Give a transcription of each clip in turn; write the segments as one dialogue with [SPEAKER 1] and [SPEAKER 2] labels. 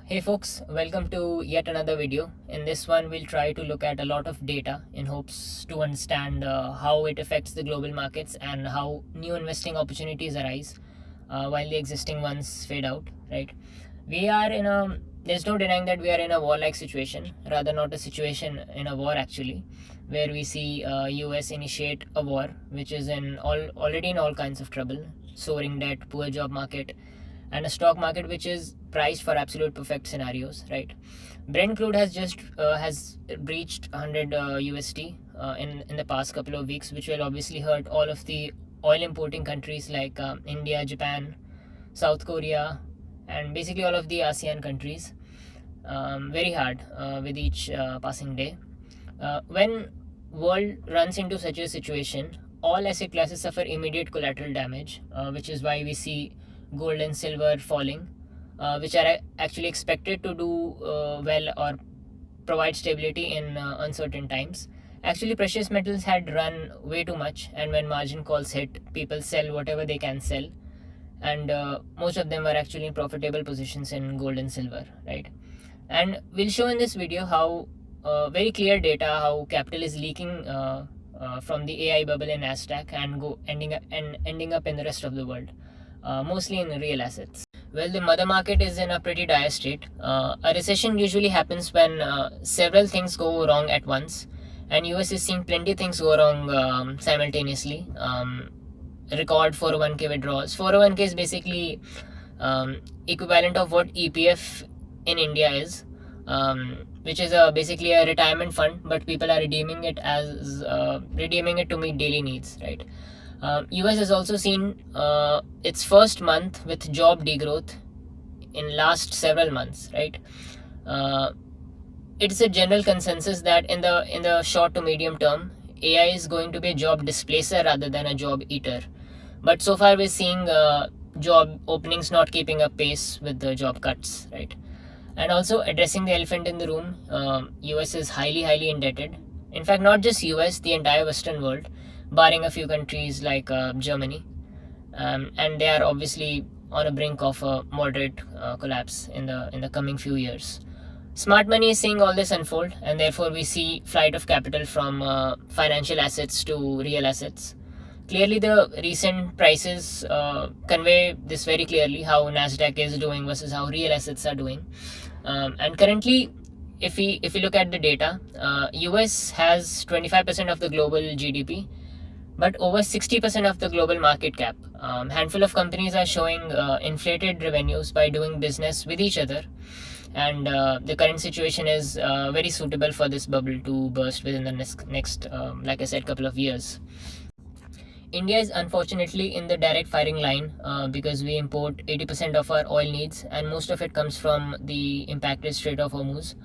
[SPEAKER 1] Hey folks, welcome to yet another video. In this one, we'll try to look at a lot of data in hopes to understand how it affects the global markets and how new investing opportunities arise while the existing ones fade out, right? We are in a, there's no denying that we are in a war-like situation, rather not a situation in a war actually, where we see US initiate a war, which is already in all kinds of trouble, soaring debt, poor job market, and a stock market which is priced for absolute perfect scenarios, right? Brent crude has breached 100 USD in the past couple of weeks, which will obviously hurt all of the oil importing countries like India, Japan, South Korea, and basically all of the ASEAN countries very hard with each passing day. When world runs into such a situation, all asset classes suffer immediate collateral damage, which is why we see gold and silver falling, which are actually expected to do well or provide stability in uncertain times. Actually, precious metals had run way too much, and when margin calls hit, people sell whatever they can sell, and most of them were actually in profitable positions in gold and silver, right? And we'll show in this video how very clear data how capital is leaking from the AI bubble in Nasdaq and ending up in the rest of the world, mostly in real assets. Well, the mother market is in a pretty dire state. A recession usually happens when several things go wrong at once, and US is seeing plenty of things go wrong simultaneously. Record 401k withdrawals. 401k is basically equivalent of what EPF in India is, which is basically a retirement fund, but people are redeeming it to meet daily needs, right? US has also seen its first month with job degrowth in last several months, right? It's a general consensus that in the short to medium term, AI is going to be a job displacer rather than a job eater. But so far we're seeing job openings not keeping up pace with the job cuts, right? And also addressing the elephant in the room, US is highly indebted. In fact, not just US, the entire Western world, barring a few countries like Germany, and they are obviously on a brink of a moderate collapse in the coming few years. Smart money is seeing all this unfold, and therefore we see flight of capital from financial assets to real assets. Clearly, the recent prices convey this very clearly, how Nasdaq is doing versus how real assets are doing. And currently, if we look at the data, US has 25% of the global GDP, but over 60% of the global market cap. Handful of companies are showing inflated revenues by doing business with each other, and the current situation is very suitable for this bubble to burst within the next like I said, couple of years. India is unfortunately in the direct firing line because we import 80% of our oil needs, and most of it comes from the impacted Strait of Hormuz.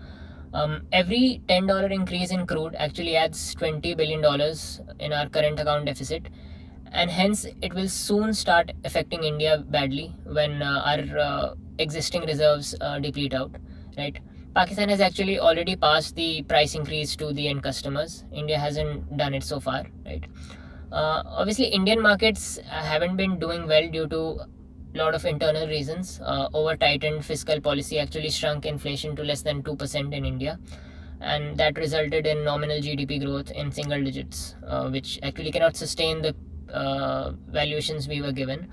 [SPEAKER 1] Every $10 increase in crude actually adds $20 billion in our current account deficit, and hence it will soon start affecting India badly when our existing reserves deplete out, right? Pakistan has actually already passed the price increase to the end customers. India hasn't done it so far, right? Obviously, Indian markets haven't been doing well due to a lot of internal reasons. Over tightened fiscal policy actually shrunk inflation to less than 2% in India, and that resulted in nominal GDP growth in single digits, which actually cannot sustain the valuations we were given.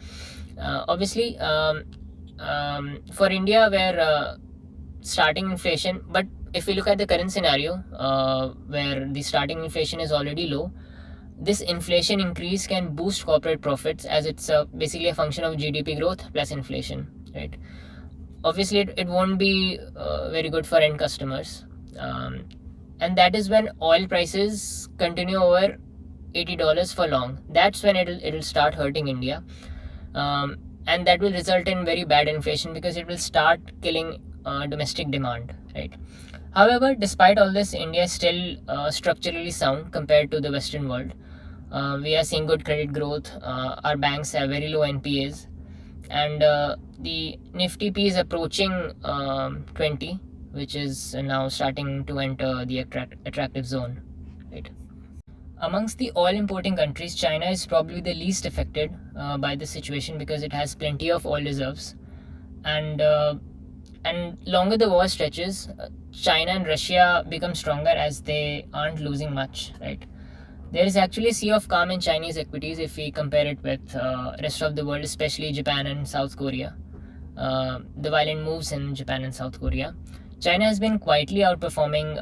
[SPEAKER 1] Obviously, for India, where starting inflation, but if we look at the current scenario, where the starting inflation is already low, this inflation increase can boost corporate profits, as it's basically a function of GDP growth plus inflation, right? Obviously, it won't be very good for end customers, and that is when oil prices continue over $80 for long. That's when it'll start hurting India, and that will result in very bad inflation because it will start killing domestic demand, right? However, despite all this, India is still structurally sound compared to the Western world. We are seeing good credit growth. Our banks have very low NPAs, and the Nifty P is approaching 20, which is now starting to enter the attractive zone, right? Amongst the oil importing countries, China is probably the least affected by the situation because it has plenty of oil reserves, and and longer the war stretches, China and Russia become stronger as they aren't losing much, right? There is actually a sea of calm in Chinese equities if we compare it with rest of the world, especially Japan and South Korea. The violent moves in Japan and South Korea. China has been quietly outperforming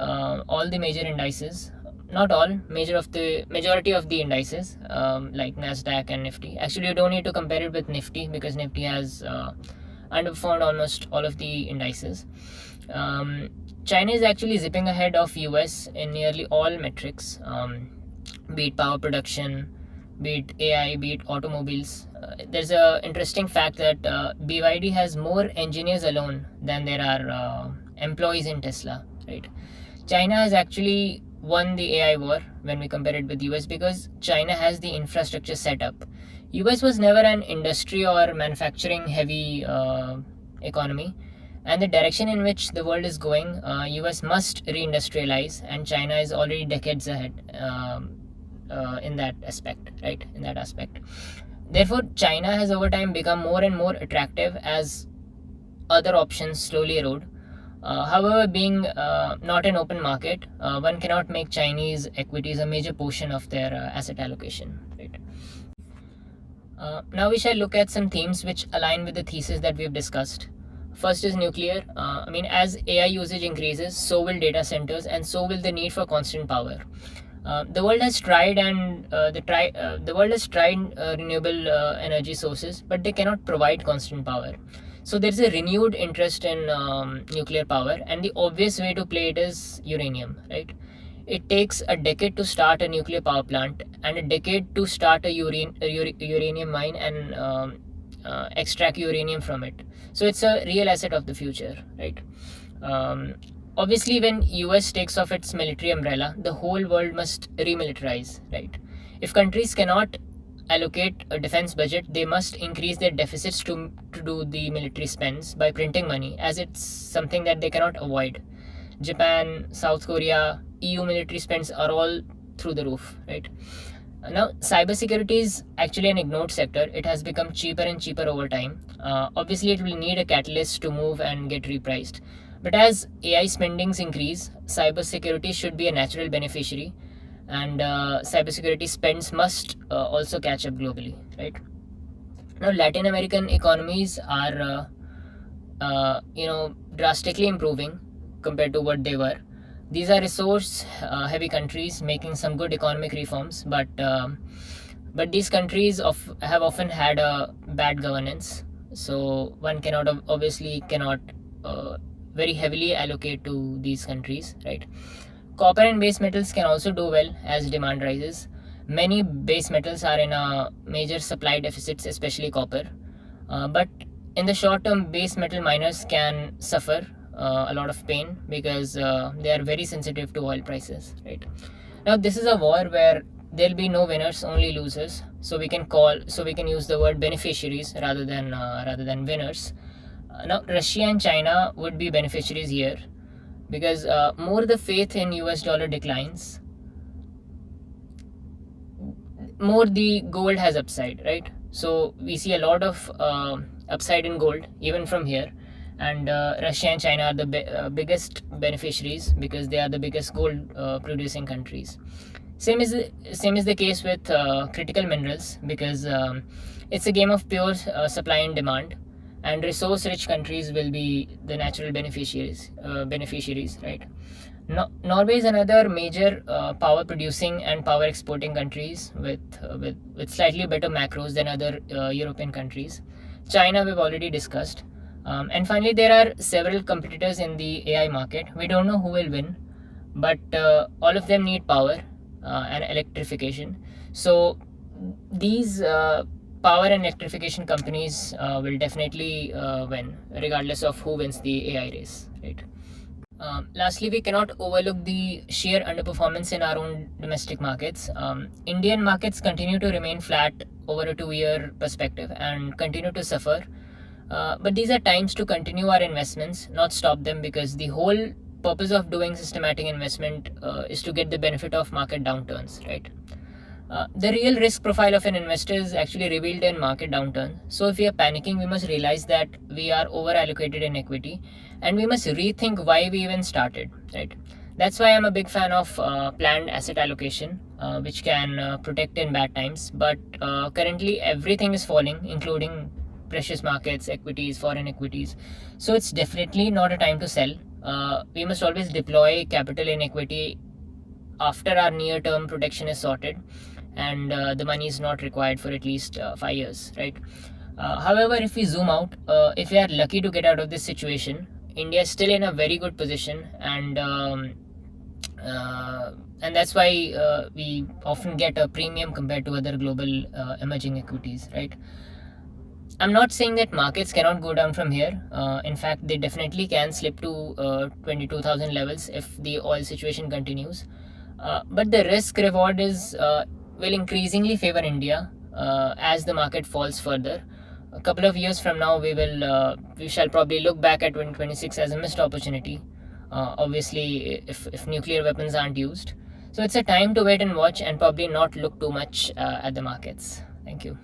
[SPEAKER 1] all the major indices. Not all, majority of the indices, like Nasdaq and Nifty. Actually, you don't need to compare it with Nifty because Nifty has underperformed almost all of the indices. China is actually zipping ahead of US in nearly all metrics, be it power production, be it AI, be it automobiles. There's a interesting fact that BYD has more engineers alone than there are employees in Tesla, right? China has actually won the AI war when we compare it with US because China has the infrastructure set up. US was never an industry or manufacturing heavy economy, and the direction in which the world is going, US must reindustrialize, and China is already decades ahead in that aspect, right? In that aspect. Therefore, China has over time become more and more attractive as other options slowly erode. However, being not an open market, one cannot make Chinese equities a major portion of their asset allocation, right? Now we shall look at some themes which align with the thesis that we've discussed. First is nuclear. As AI usage increases, so will data centers, and so will the need for constant power. The world has tried renewable energy sources, but they cannot provide constant power. So there is a renewed interest in nuclear power, and the obvious way to play it is uranium, right? It takes a decade to start a nuclear power plant and a decade to start a uranium mine and extract uranium from it. So it's a real asset of the future, right? Obviously, when US takes off its military umbrella, the whole world must remilitarize, right? If countries cannot allocate a defense budget, they must increase their deficits to do the military spends by printing money, as it's something that they cannot avoid. Japan, South Korea, EU military spends are all through the roof, right? Now, cybersecurity is actually an ignored sector. It has become cheaper and cheaper over time. Obviously, it will need a catalyst to move and get repriced. But as AI spendings increase, cybersecurity should be a natural beneficiary, and cybersecurity spends must also catch up globally, right? Now, Latin American economies are, drastically improving compared to what they were. These are resource-heavy countries making some good economic reforms, but these countries have often had a bad governance. So one cannot very heavily allocate to these countries, right? Copper and base metals can also do well as demand rises. Many base metals are in a major supply deficits, especially copper. But in the short term, base metal miners can suffer a lot of pain because they are very sensitive to oil prices, right? Now, this is a war where there'll be no winners, only losers. So we can use the word beneficiaries rather than winners. Now, Russia and China would be beneficiaries here because more the faith in US dollar declines, more the gold has upside, right? So we see a lot of upside in gold even from here, and Russia and China are the biggest beneficiaries because they are the biggest gold producing countries. Same is the case with critical minerals because it's a game of pure supply and demand, and resource-rich countries will be the natural beneficiaries, right? Norway is another major power-producing and power-exporting countries with slightly better macros than other European countries. China we've already discussed, and finally there are several competitors in the AI market. We don't know who will win, but all of them need power and electrification. So these power and electrification companies will definitely win, regardless of who wins the AI race, right? Lastly, we cannot overlook the sheer underperformance in our own domestic markets. Indian markets continue to remain flat over a 2-year perspective and continue to suffer. But these are times to continue our investments, not stop them, because the whole purpose of doing systematic investment is to get the benefit of market downturns, right? The real risk profile of an investor is actually revealed in market downturn. So if we are panicking, we must realize that we are over allocated in equity, and we must rethink why we even started, right? That's why I'm a big fan of planned asset allocation, which can protect in bad times. But currently everything is falling, including precious markets, equities, foreign equities. So it's definitely not a time to sell. We must always deploy capital in equity after our near-term protection is sorted, and the money is not required for at least 5 years, right? However, if we zoom out, if we are lucky to get out of this situation, India is still in a very good position, and that's why we often get a premium compared to other global emerging equities, right? I'm not saying that markets cannot go down from here. In fact, they definitely can slip to 22,000 levels if the oil situation continues. But the risk reward is will increasingly favor India as the market falls further. A couple of years from now, we shall probably look back at 2026 as a missed opportunity. Obviously, if nuclear weapons aren't used. So it's a time to wait and watch and probably not look too much at the markets. Thank you.